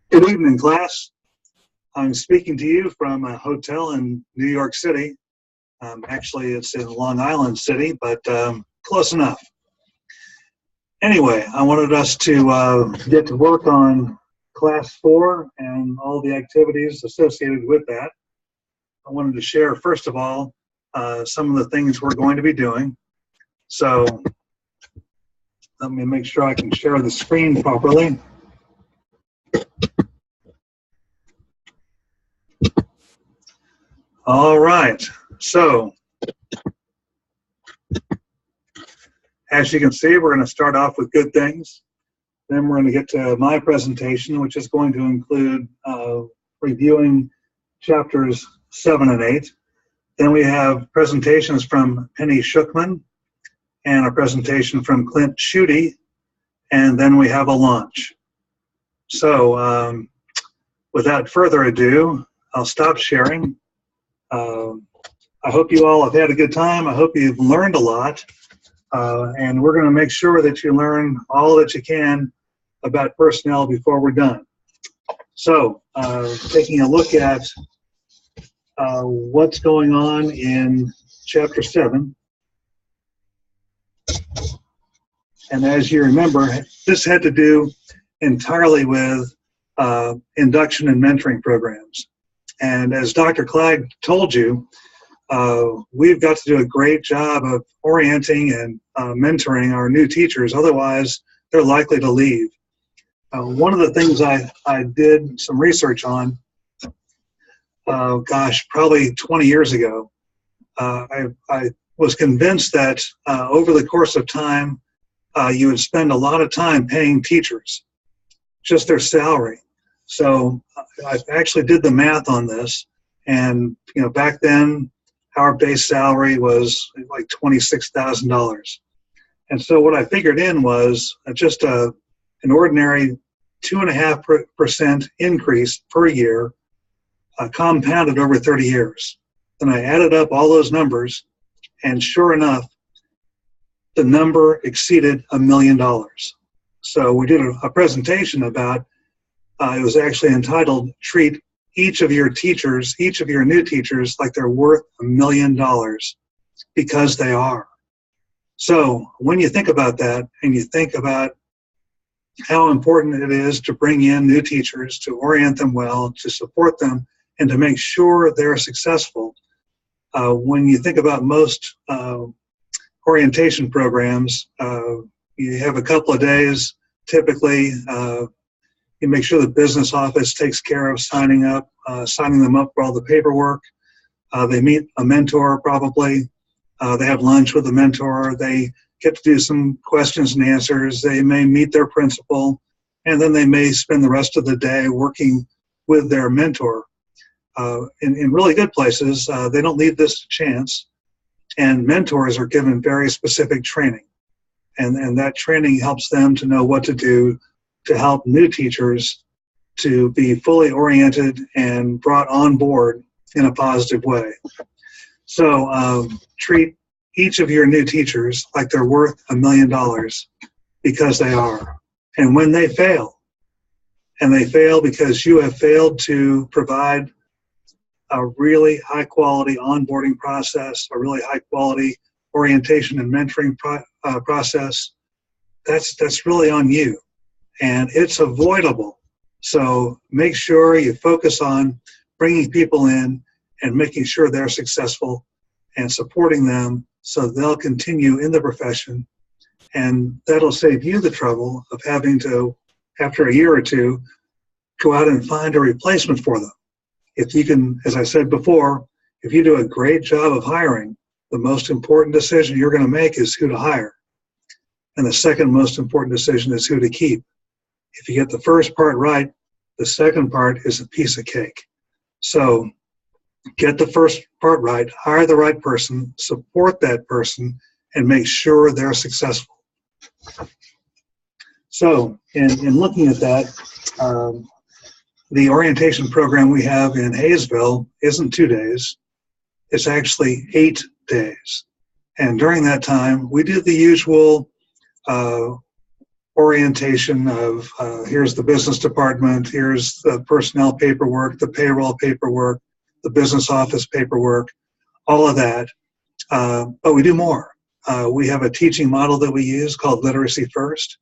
Good evening, class. I'm speaking to you from a hotel in New York City. Actually, it's in Long Island City, but close enough. Anyway, I wanted us to get to work on Class 4 and all the activities associated with that. I wanted to share, first of all, some of the things we're going to be doing. So let me make sure I can share the screen properly. All right, so as you can see, we're going to start off with good things. Then we're going to get to my presentation, which is going to include reviewing chapters 7 and 8. Then we have presentations from Penny Shookman and a presentation from Clint Schutte, and then we have a launch. So without further ado, I'll stop sharing. I hope you all have had a good time. I hope you've learned a lot. And we're going to make sure that you learn all that you can about personnel before we're done. So taking a look at what's going on in Chapter 7. And as you remember, this had to do entirely with induction and mentoring programs. And as Dr. Clegg told you, we've got to do a great job of orienting and mentoring our new teachers. Otherwise, they're likely to leave. One of the things I did some research on, probably 20 years ago, I was convinced that over the course of time, you would spend a lot of time paying teachers, just their salary. So I actually did the math on this, and back then our base salary was like $26,000. And so what I figured in was just an ordinary 2.5% increase per year, compounded over 30 years. Then I added up all those numbers, and sure enough, the number exceeded $1 million. So we did a presentation about, it was actually entitled, Treat each of your teachers, each of your new teachers, like they're worth $1 million, because they are. So when you think about that, and you think about how important it is to bring in new teachers, to orient them well, to support them, and to make sure they're successful, when you think about most orientation programs, you have a couple of days, typically. You make sure the business office takes care of signing them up for all the paperwork. They meet a mentor probably. They have lunch with the mentor. They get to do some questions and answers. They may meet their principal, and then they may spend the rest of the day working with their mentor. In really good places, they don't leave this to chance, and mentors are given very specific training. And that training helps them to know what to do to help new teachers to be fully oriented and brought on board in a positive way. So treat each of your new teachers like they're worth $1 million, because they are. And when they fail, and they fail because you have failed to provide a really high quality onboarding process, a really high quality orientation and mentoring process, that's really on you. And it's avoidable. So make sure you focus on bringing people in and making sure they're successful and supporting them so they'll continue in the profession. And that'll save you the trouble of having to, after a year or two, go out and find a replacement for them. If you can, as I said before, if you do a great job of hiring, the most important decision you're going to make is who to hire. And the second most important decision is who to keep. If you get the first part right, the second part is a piece of cake. So get the first part right, hire the right person, support that person, and make sure they're successful. So in looking at that, the orientation program we have in Hayesville isn't 2 days. It's actually 8 days. And during that time, we do the usual orientation of here's the business department, here's the personnel paperwork, the payroll paperwork, the business office paperwork, all of that. But we do more. We have a teaching model that we use called Literacy First,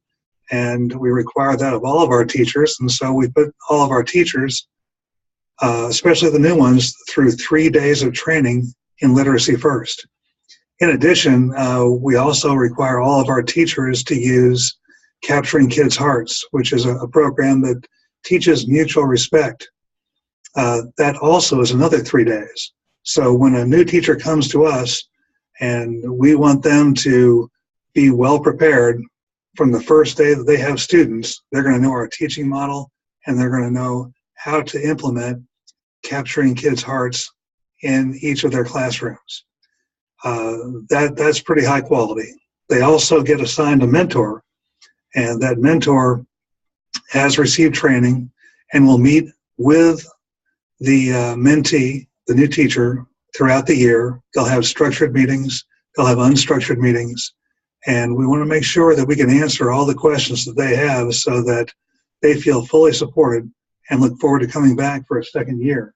and we require that of all of our teachers. And so we put all of our teachers, especially the new ones, through 3 days of training in Literacy First. In addition, we also require all of our teachers to use Capturing Kids' Hearts, which is a program that teaches mutual respect. That also is another 3 days. So when a new teacher comes to us and we want them to be well prepared from the first day that they have students, they're going to know our teaching model and they're going to know how to implement Capturing Kids' Hearts in each of their classrooms. That's pretty high quality. They also get assigned a mentor, and that mentor has received training and will meet with the mentee, the new teacher, throughout the year. They'll have structured meetings, they'll have unstructured meetings, and we want to make sure that we can answer all the questions that they have so that they feel fully supported and look forward to coming back for a second year.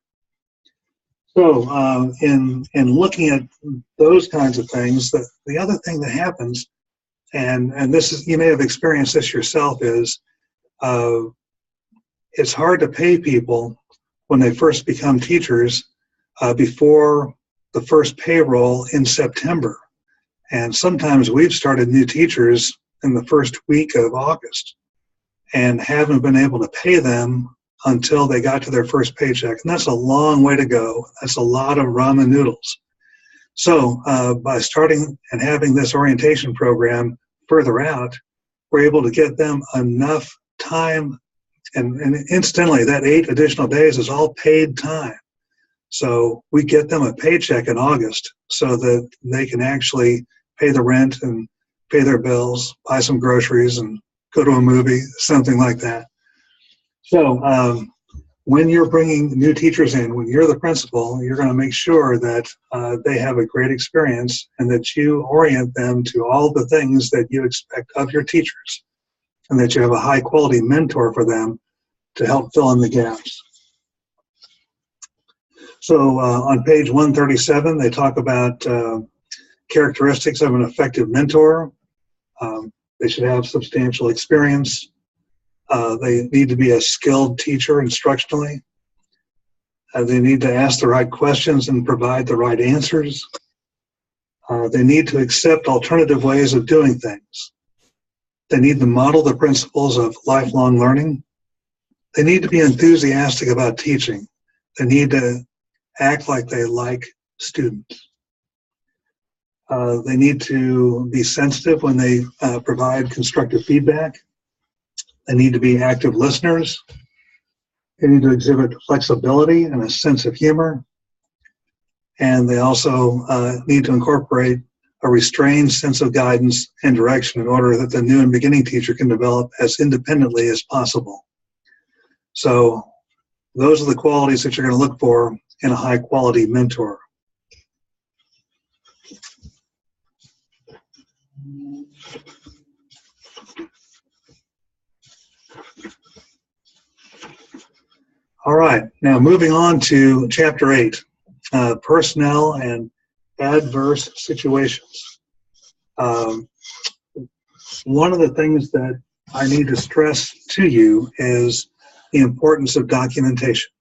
So in looking at those kinds of things, the other thing that happens, and this is, you may have experienced this yourself, is it's hard to pay people when they first become teachers before the first payroll in September. And sometimes we've started new teachers in the first week of August and haven't been able to pay them until they got to their first paycheck. And that's a long way to go. That's a lot of ramen noodles. So by starting and having this orientation program further out, we're able to get them enough time. And incidentally, that 8 additional days is all paid time. So we get them a paycheck in August so that they can actually pay the rent and pay their bills, buy some groceries, and go to a movie, something like that. So when you're bringing new teachers in, when you're the principal, you're going to make sure that they have a great experience and that you orient them to all the things that you expect of your teachers, and that you have a high quality mentor for them to help fill in the gaps. So on page 137, they talk about characteristics of an effective mentor. They should have substantial experience. They need to be a skilled teacher instructionally. They need to ask the right questions and provide the right answers. They need to accept alternative ways of doing things. They need to model the principles of lifelong learning. They need to be enthusiastic about teaching. They need to act like they like students. They need to be sensitive when they provide constructive feedback. They need to be active listeners. They need to exhibit flexibility and a sense of humor. And they also need to incorporate a restrained sense of guidance and direction in order that the new and beginning teacher can develop as independently as possible. So those are the qualities that you're going to look for in a high quality mentor. All right, now moving on to Chapter 8, Personnel and Adverse Situations. One of the things that I need to stress to you is the importance of documentation.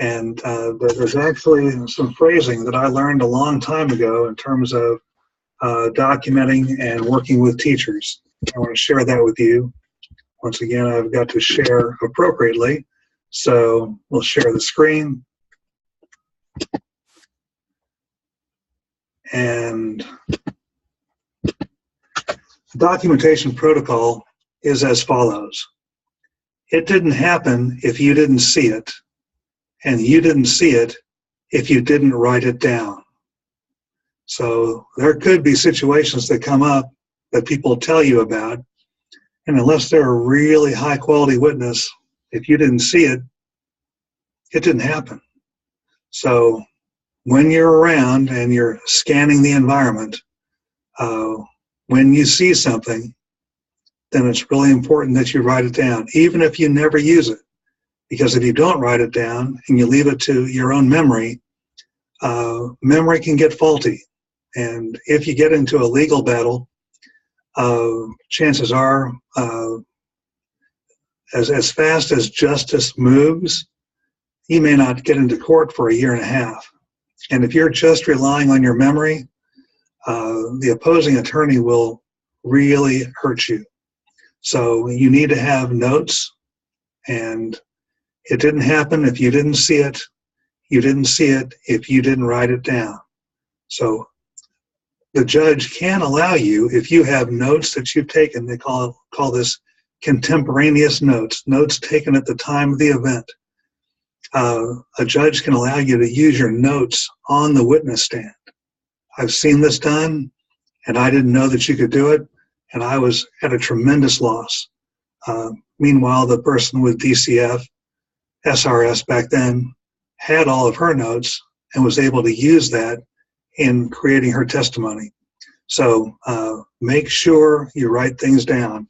And there's actually some phrasing that I learned a long time ago in terms of documenting and working with teachers. I want to share that with you. Once again, I've got to share appropriately. So we'll share the screen. And the documentation protocol is as follows. It didn't happen if you didn't see it, and you didn't see it if you didn't write it down. So there could be situations that come up that people tell you about, and unless they're a really high quality witness, if you didn't see it, it didn't happen. So when you're around and you're scanning the environment, when you see something, then it's really important that you write it down, even if you never use it. Because if you don't write it down and you leave it to your own memory, memory can get faulty. And if you get into a legal battle, chances are, as fast as justice moves, you may not get into court for a year and a half. And if you're just relying on your memory, the opposing attorney will really hurt you. So you need to have notes, and it didn't happen if you didn't see it. You didn't see it if you didn't write it down. So the judge can allow you, if you have notes that you've taken, they call this contemporaneous notes, notes taken at the time of the event. A judge can allow you to use your notes on the witness stand. I've seen this done, and I didn't know that you could do it, and I was at a tremendous loss. Meanwhile, the person with DCF, SRS back then, had all of her notes and was able to use that in creating her testimony. So make sure you write things down.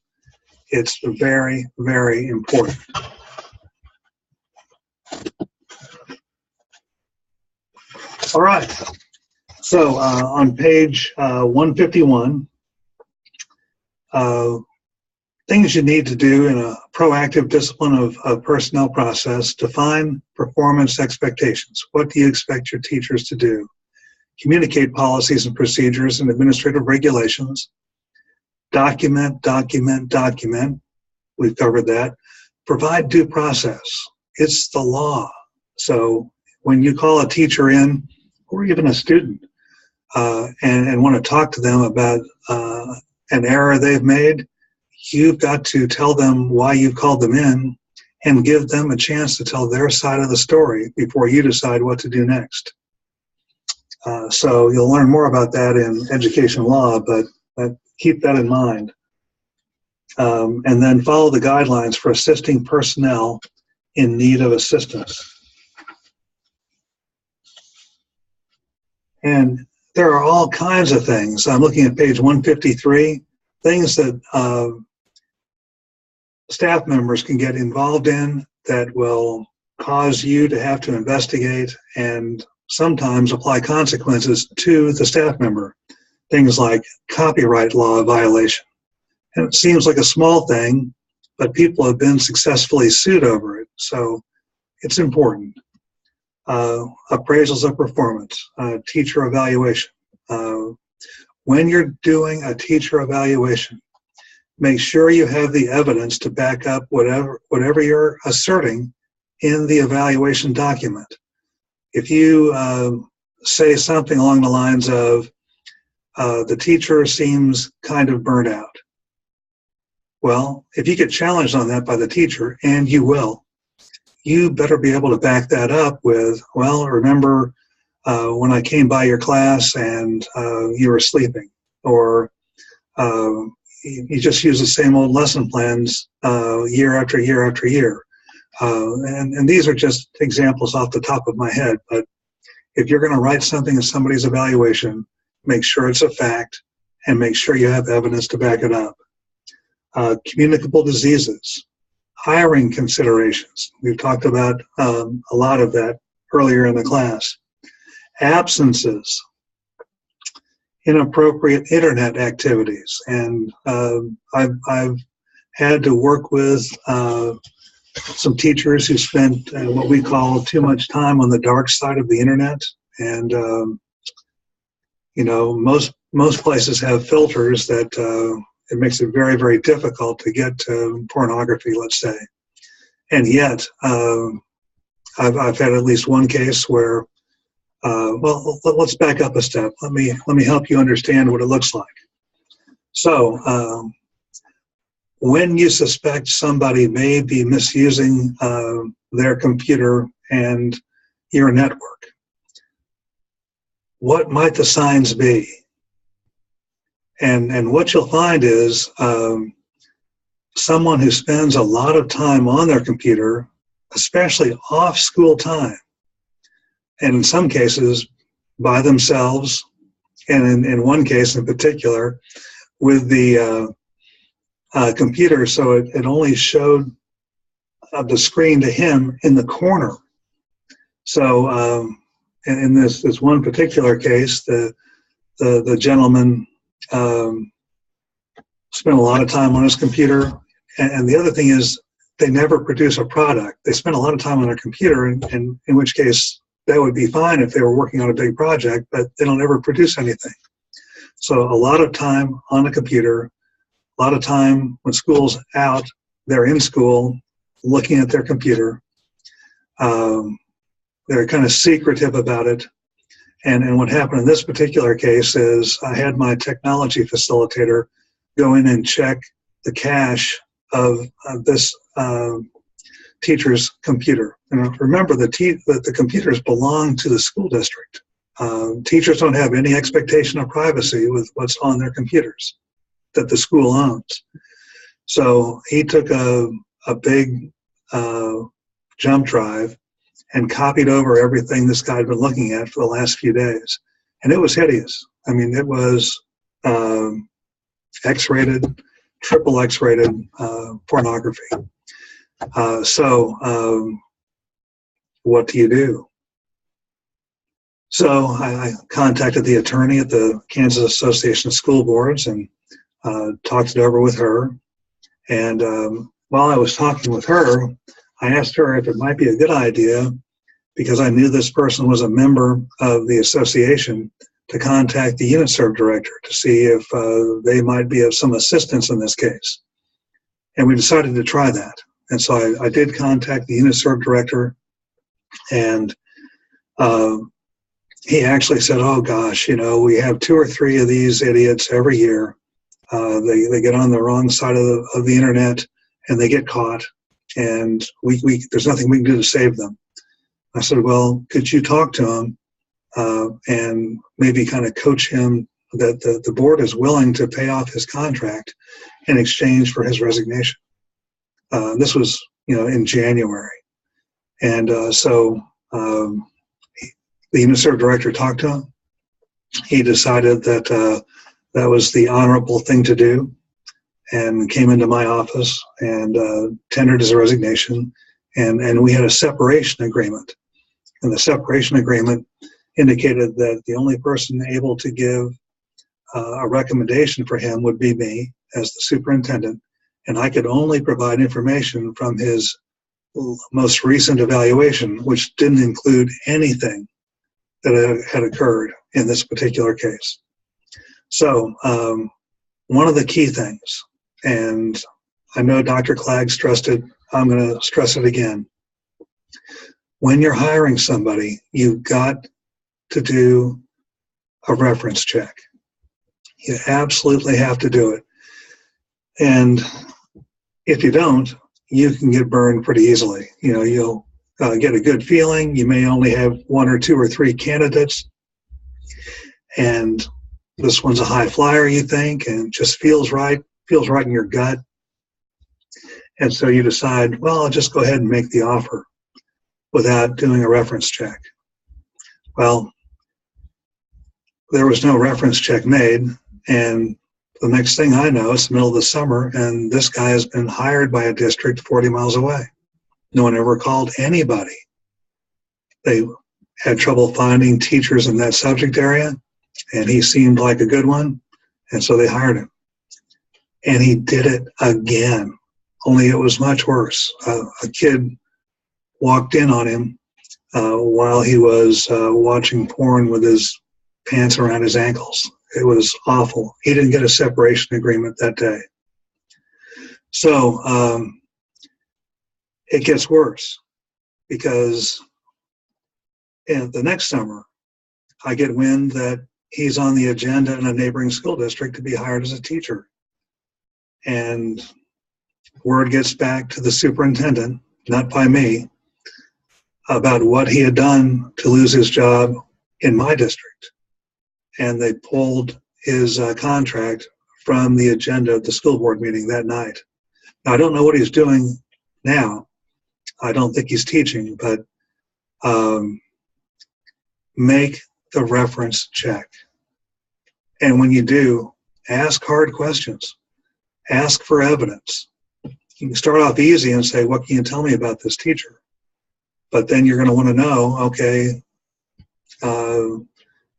It's very, very important. All right. So on page 151, things you need to do in a proactive discipline of personnel process: define performance expectations. What do you expect your teachers to do? Communicate policies and procedures and administrative regulations. Document. We've covered that. Provide due process. It's the law. So when you call a teacher in, or even a student, and want to talk to them about an error they've made, you've got to tell them why you've called them in and give them a chance to tell their side of the story before you decide what to do next. So you'll learn more about that in education law, but keep that in mind. And then follow the guidelines for assisting personnel in need of assistance. And there are all kinds of things. I'm looking at page 153, things that staff members can get involved in that will cause you to have to investigate and sometimes apply consequences to the staff member. Things like copyright law violation. And it seems like a small thing, but people have been successfully sued over it. So it's important. Appraisals of performance, teacher evaluation. When you're doing a teacher evaluation, make sure you have the evidence to back up whatever you're asserting in the evaluation document. If you say something along the lines of, the teacher seems kind of burnt out. Well, if you get challenged on that by the teacher, and you will, you better be able to back that up with, well, remember when I came by your class and you were sleeping, or you just use the same old lesson plans year after year after year. And these are just examples off the top of my head, but if you're going to write something in somebody's evaluation, make sure it's a fact and make sure you have evidence to back it up. Communicable diseases, hiring considerations. We've talked about a lot of that earlier in the class. Absences, inappropriate internet activities. And I've had to work with some teachers who spent what we call too much time on the dark side of the internet. And, you know, most places have filters that it makes it very, very difficult to get to pornography, let's say. And yet, I've had at least one case where, well, let's back up a step. Let me help you understand what it looks like. So, when you suspect somebody may be misusing their computer and your network, what might the signs be? And what you'll find is someone who spends a lot of time on their computer, especially off school time, and in some cases by themselves, and in one case in particular, with the computer, so it only showed the screen to him in the corner. So in this one particular case, the gentleman spent a lot of time on his computer, and the other thing is they never produce a product. They spend a lot of time on their computer, and in which case that would be fine if they were working on a big project, but they don't ever produce anything. So a lot of time on a computer, a lot of time when school's out, they're in school looking at their computer. They're kind of secretive about it. And what happened in this particular case is I had my technology facilitator go in and check the cache of this teacher's computer. And remember, the computers belong to the school district. Teachers don't have any expectation of privacy with what's on their computers that the school owns. So he took a big jump drive and copied over everything this guy had been looking at for the last few days. And it was hideous. I mean, it was X-rated, triple X-rated pornography. So what do you do? So I contacted the attorney at the Kansas Association of School Boards and talked it over with her. And while I was talking with her, I asked her if it might be a good idea, because I knew this person was a member of the association, to contact the UNISERV director to see if they might be of some assistance in this case. And we decided to try that. And so I did contact the UNISERV director, and he actually said, oh gosh, we have 2 or 3 of these idiots every year. They get on the wrong side of the internet and they get caught, and there's nothing we can do to save them. I said, well, could you talk to him and maybe kind of coach him that the board is willing to pay off his contract in exchange for his resignation? This was, in January. And so the UNISERV director talked to him. He decided that that was the honorable thing to do, and came into my office and tendered his resignation. And we had a separation agreement. And the separation agreement indicated that the only person able to give a recommendation for him would be me as the superintendent, and I could only provide information from his most recent evaluation, which didn't include anything that had occurred in this particular case. So one of the key things, and I know Dr. Clagg stressed it, I'm going to stress it again. When you're hiring somebody, you've got to do a reference check. You absolutely have to do it. And if you don't, you can get burned pretty easily. You'll get a good feeling. You may only have 1 or 2 or 3 candidates, and this one's a high flyer, you think, and just feels right in your gut. And so you decide, well, I'll just go ahead and make the offer without doing a reference check. Well, there was no reference check made, and the next thing I know, it's the middle of the summer, and this guy has been hired by a district 40 miles away. No one ever called anybody. They had trouble finding teachers in that subject area, and he seemed like a good one, and so they hired him. And he did it again, only it was much worse. A kid walked in on him while he was watching porn with his pants around his ankles. It was awful. He didn't get a separation agreement that day. So it gets worse, because the next summer I get wind that he's on the agenda in a neighboring school district to be hired as a teacher. And word gets back to the superintendent, not by me, about what he had done to lose his job in my district. And they pulled his contract from the agenda of the school board meeting that night. Now, I don't know what he's doing now. I don't think he's teaching, but make the reference check. And when you do, ask hard questions. Ask for evidence. You can start off easy and say, what can you tell me about this teacher? But then you're going to want to know, okay,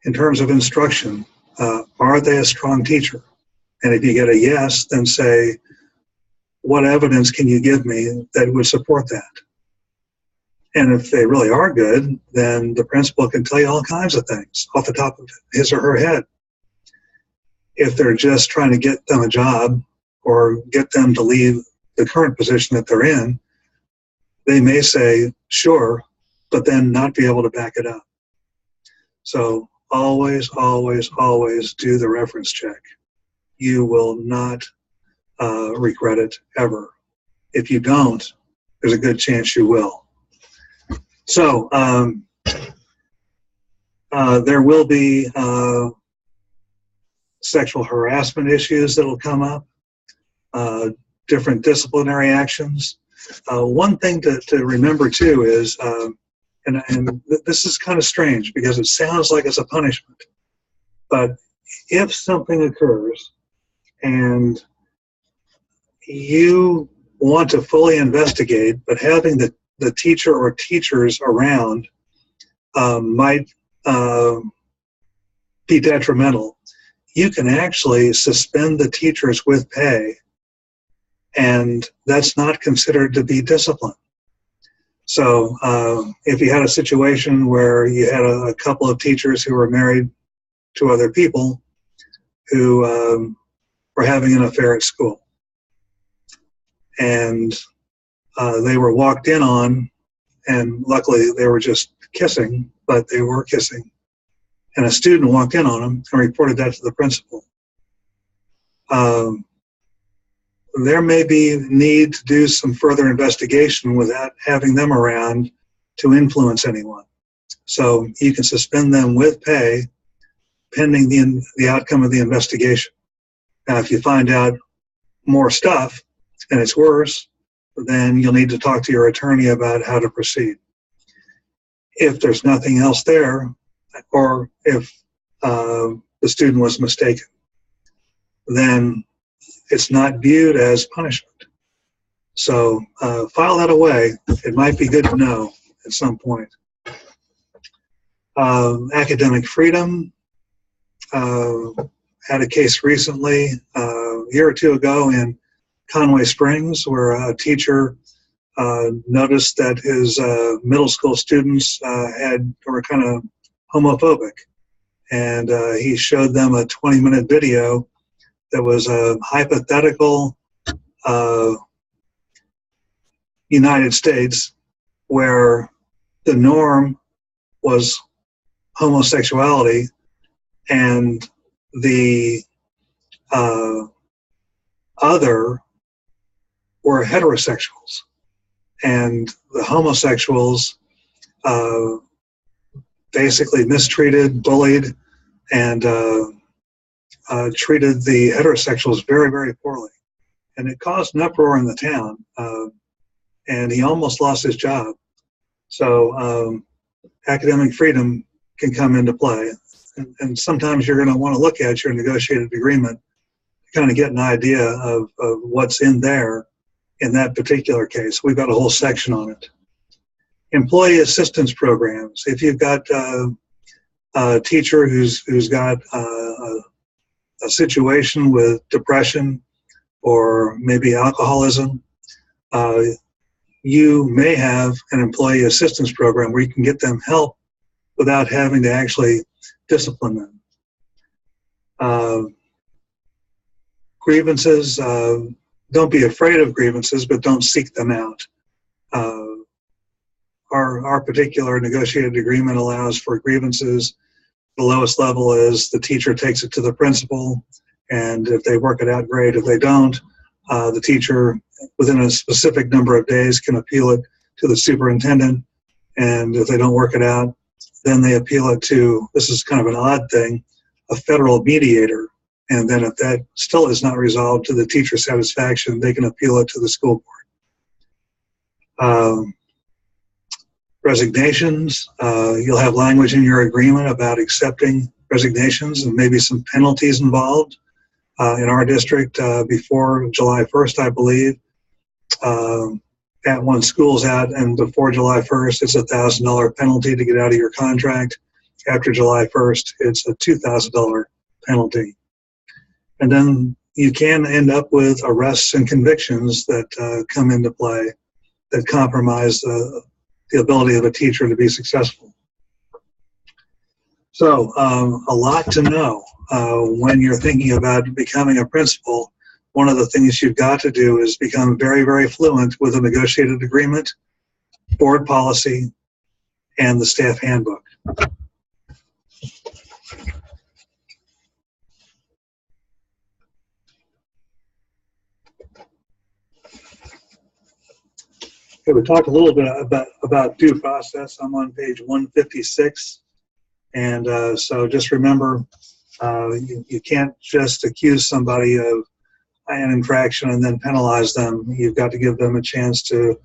in terms of instruction, are they a strong teacher? And if you get a yes, then say, what evidence can you give me that would support that? And if they really are good, then the principal can tell you all kinds of things off the top of his or her head. If they're just trying to get them a job or get them to leave the current position that they're in, they may say, sure, but then not be able to back it up. So always, always, always do the reference check. You will not regret it ever. If you don't, there's a good chance you will. So there will be sexual harassment issues that will come up, different disciplinary actions. One thing to remember too is, and this is kind of strange because it sounds like it's a punishment, but if something occurs and you want to fully investigate, but having the teacher or teachers around might be detrimental, you can actually suspend the teachers with pay, and that's not considered to be discipline. So if you had a situation where you had a couple of teachers who were married to other people who were having an affair at school, and they were walked in on, and luckily they were just kissing, but they were kissing, and a student walked in on them and reported that to the principal. There may be need to do some further investigation without having them around to influence anyone. So you can suspend them with pay pending the outcome of the investigation. Now, if you find out more stuff and it's worse, then you'll need to talk to your attorney about how to proceed. If there's nothing else there, or if the student was mistaken, then it's not viewed as punishment. So file that away. It might be good to know at some point. Academic freedom. Had a case recently, a year or two ago in Conway Springs, where a teacher noticed that his middle school students were kind of homophobic. And he showed them a 20-minute video that was a hypothetical United States where the norm was homosexuality and the other were heterosexuals. And the homosexuals basically mistreated, bullied, and treated the heterosexuals very, very poorly. And it caused an uproar in the town, and he almost lost his job. So academic freedom can come into play. And sometimes you're going to want to look at your negotiated agreement to kind of get an idea of what's in there in that particular case. We've got a whole section on it. Employee assistance programs. If you've got a teacher who's got a situation with depression or maybe alcoholism, you may have an employee assistance program where you can get them help without having to actually discipline them. Grievances, don't be afraid of grievances, but don't seek them out. Our particular negotiated agreement allows for grievances. The lowest level is the teacher takes it to the principal, and if they work it out, great. If they don't, the teacher, within a specific number of days, can appeal it to the superintendent, and if they don't work it out, then they appeal it to, this is kind of an odd thing, a federal mediator. And then if that still is not resolved to the teacher's satisfaction, they can appeal it to the school board. Resignations, you'll have language in your agreement about accepting resignations and maybe some penalties involved. In our district, before July 1st, I believe, at when school's out and before July 1st, it's a $1,000 penalty to get out of your contract. After July 1st, it's a $2,000 penalty. And then you can end up with arrests and convictions that come into play that compromise the ability of a teacher to be successful. So a lot to know when you're thinking about becoming a principal. One of the things you've got to do is become very, very fluent with a negotiated agreement, board policy, and the staff handbook. Okay, we talked a little bit about due process. I'm on page 156. And so just remember, you can't just accuse somebody of an infraction and then penalize them. You've got to give them a chance to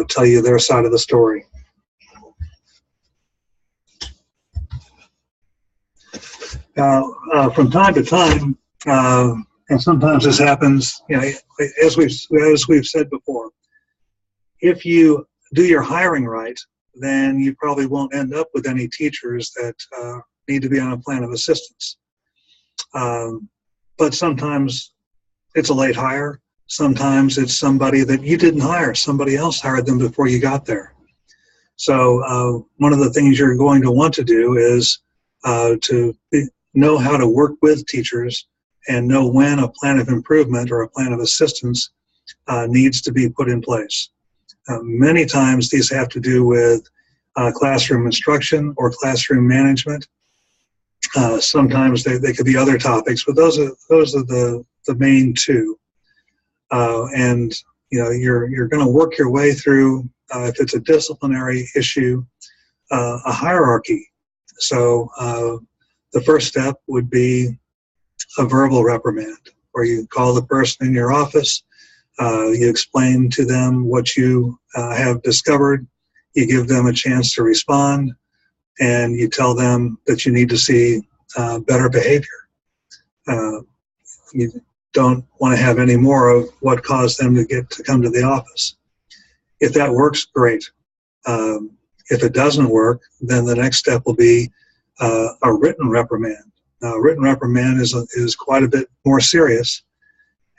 tell you their side of the story. From time to time, and sometimes this happens, as we've said before, if you do your hiring right, then you probably won't end up with any teachers that need to be on a plan of assistance. But sometimes it's a late hire. Sometimes it's somebody that you didn't hire. Somebody else hired them before you got there. So one of the things you're going to want to do is to know how to work with teachers and know when a plan of improvement or a plan of assistance needs to be put in place. Many times these have to do with classroom instruction or classroom management. Sometimes they could be other topics, but those are the main two. And you're going to work your way through, if it's a disciplinary issue, a hierarchy. So the first step would be a verbal reprimand, where you call the person in your office. You explain to them what you have discovered. You give them a chance to respond, and you tell them that you need to see better behavior. You don't want to have any more of what caused them to come to the office. If that works, great. If it doesn't work, then the next step will be a written reprimand. Now, a written reprimand is quite a bit more serious,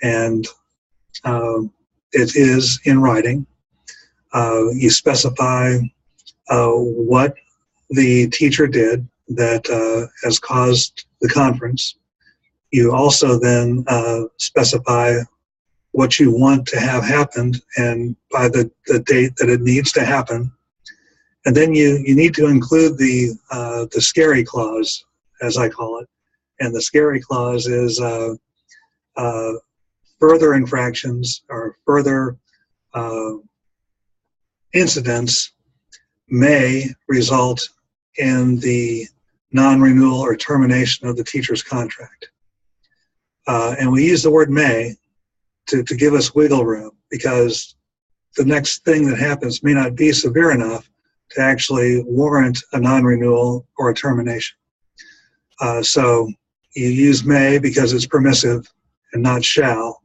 and it is in writing. You specify what the teacher did that has caused the conference. You also then specify what you want to have happened and by the date that it needs to happen. And then you need to include the scary clause, as I call it. And the scary clause is further infractions or further incidents may result in the non-renewal or termination of the teacher's contract. And we use the word may to give us wiggle room, because the next thing that happens may not be severe enough to actually warrant a non-renewal or a termination. So you use may because it's permissive and not shall,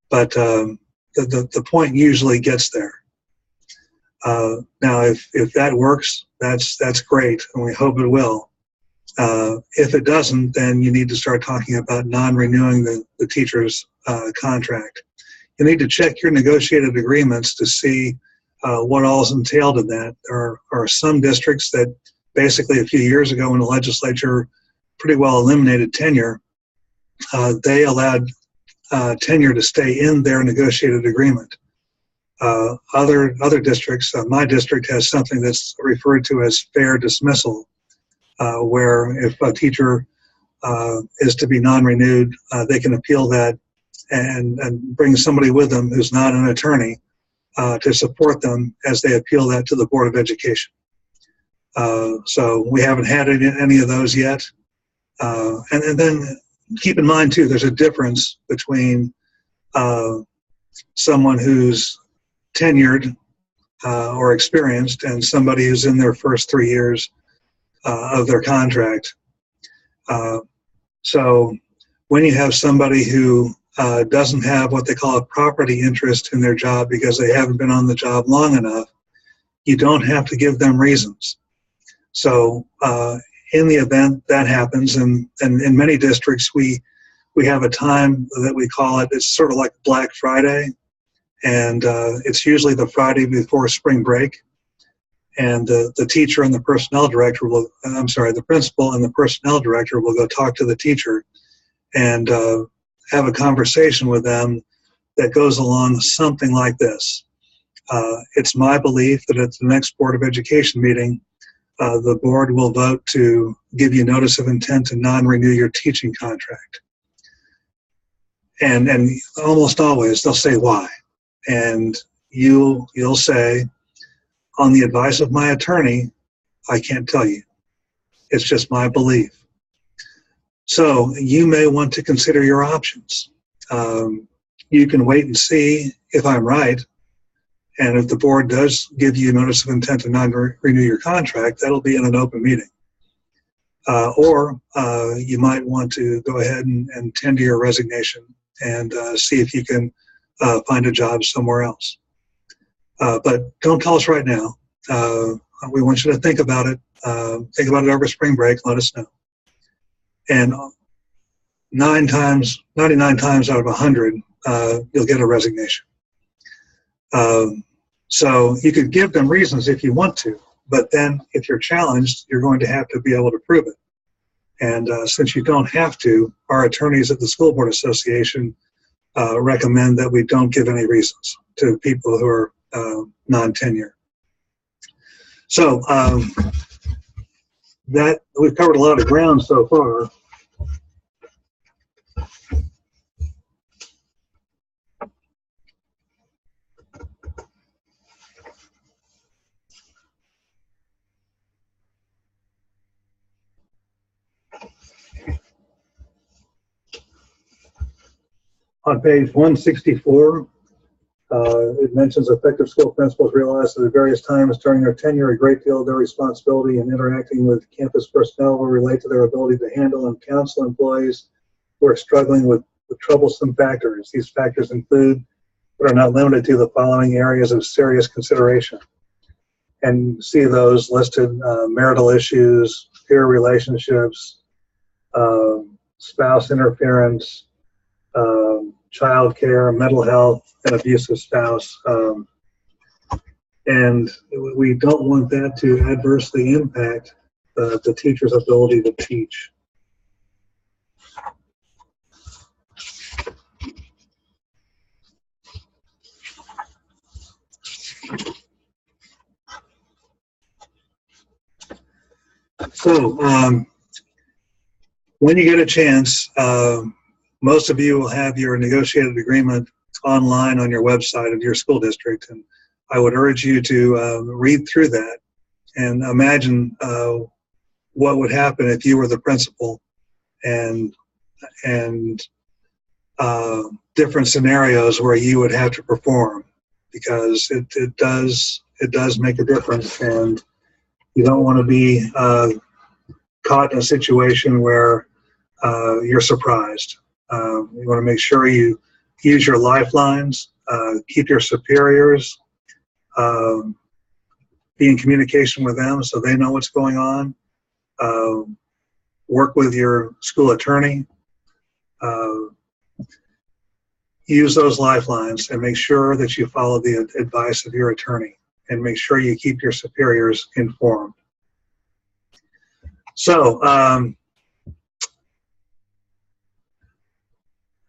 but the point usually gets there. Now, if that works, that's great, and we hope it will. If it doesn't, then you need to start talking about non-renewing the teacher's contract. You need to check your negotiated agreements to see what all is entailed in that. There are some districts that basically a few years ago when the legislature pretty well eliminated tenure, they allowed tenure to stay in their negotiated agreement. Other districts, my district has something that's referred to as fair dismissal, where if a teacher is to be non-renewed, they can appeal that and bring somebody with them who's not an attorney to support them as they appeal that to the Board of Education. So we haven't had any of those yet. And then keep in mind, too, there's a difference between someone who's tenured or experienced and somebody who's in their first 3 years of their contract. So when you have somebody who doesn't have what they call a property interest in their job because they haven't been on the job long enough, you don't have to give them reasons. So in the event that happens, and in many districts, we have a time that we call it, it's sort of like Black Friday, and it's usually the Friday before spring break. And the teacher and the personnel director will, the principal and the personnel director will go talk to the teacher and have a conversation with them that goes along something like this. It's my belief that at the next Board of Education meeting, the board will vote to give you notice of intent to non-renew your teaching contract. And almost always they'll say why. And you'll say, on the advice of my attorney, I can't tell you. It's just my belief. So you may want to consider your options. You can wait and see if I'm right. And if the board does give you notice of intent to non-renew your contract, that'll be in an open meeting. Or you might want to go ahead and tender your resignation and see if you can find a job somewhere else. But don't tell us right now. We want you to think about it. Think about it over spring break. Let us know. And 99 times out of 100, you'll get a resignation. So you could give them reasons if you want to, but then if you're challenged, you're going to have to be able to prove it. And since you don't have to, our attorneys at the School Board Association recommend that we don't give any reasons to people who are non-tenure. So that we've covered a lot of ground so far. On page 164, it mentions effective school principals realize that at various times during their tenure, a great deal of their responsibility in interacting with campus personnel will relate to their ability to handle and counsel employees who are struggling with troublesome factors. These factors include, but are not limited to, the following areas of serious consideration. And see those listed: marital issues, peer relationships, spouse interference, child care, mental health, and abusive spouse. And we don't want that to adversely impact the teacher's ability to teach. So when you get a chance, most of you will have your negotiated agreement online on your website of your school district, and I would urge you to read through that and imagine what would happen if you were the principal, and different scenarios where you would have to perform, because it does make a difference, and you don't want to be caught in a situation where you're surprised. You want to make sure you use your lifelines, keep your superiors, be in communication with them so they know what's going on, work with your school attorney, use those lifelines, and make sure that you follow the advice of your attorney, and make sure you keep your superiors informed. So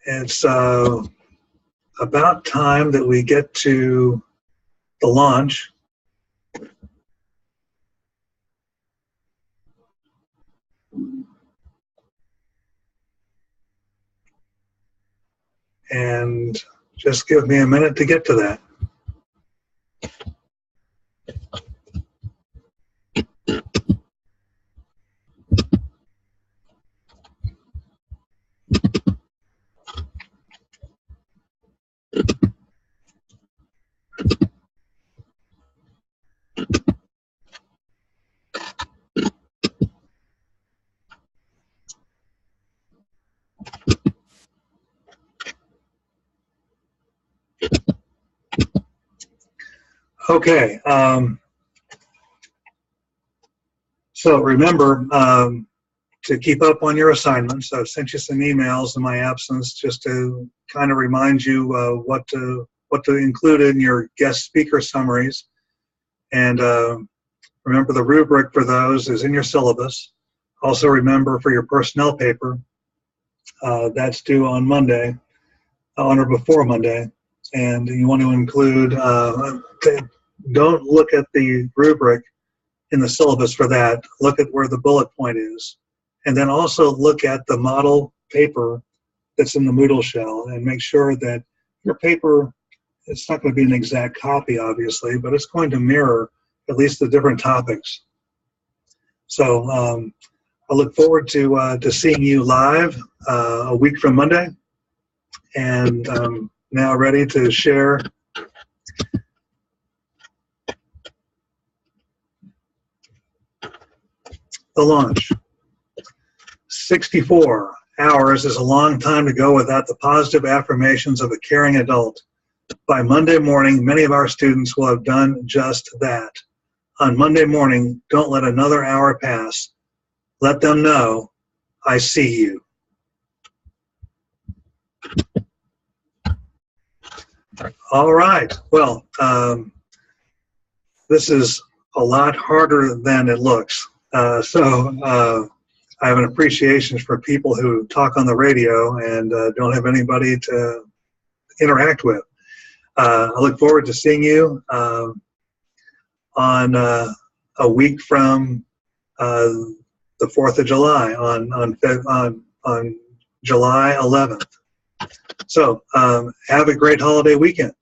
it's about time that we get to the launch. And just give me a minute to get to that. Okay. So remember to keep up on your assignments. I've sent you some emails in my absence just to kind of remind you what to include in your guest speaker summaries. And remember, the rubric for those is in your syllabus. Also remember, for your personnel paper, that's due on Monday, on or before Monday. And you want to include, don't look at the rubric in the syllabus for that. Look at where the bullet point is. And then also look at the model paper that's in the Moodle shell and make sure that your paper, it's not going to be an exact copy, obviously, but it's going to mirror at least the different topics. So I look forward to seeing you live a week from Monday. And I'm now ready to share the launch. 64 hours is a long time to go without the positive affirmations of a caring adult. By Monday morning, many of our students will have done just that. On Monday morning, don't let another hour pass. Let them know, I see you. All right. Well, this is a lot harder than it looks. So I have an appreciation for people who talk on the radio and don't have anybody to interact with. I look forward to seeing you on a week from the 4th of July, on July 11th. So have a great holiday weekend.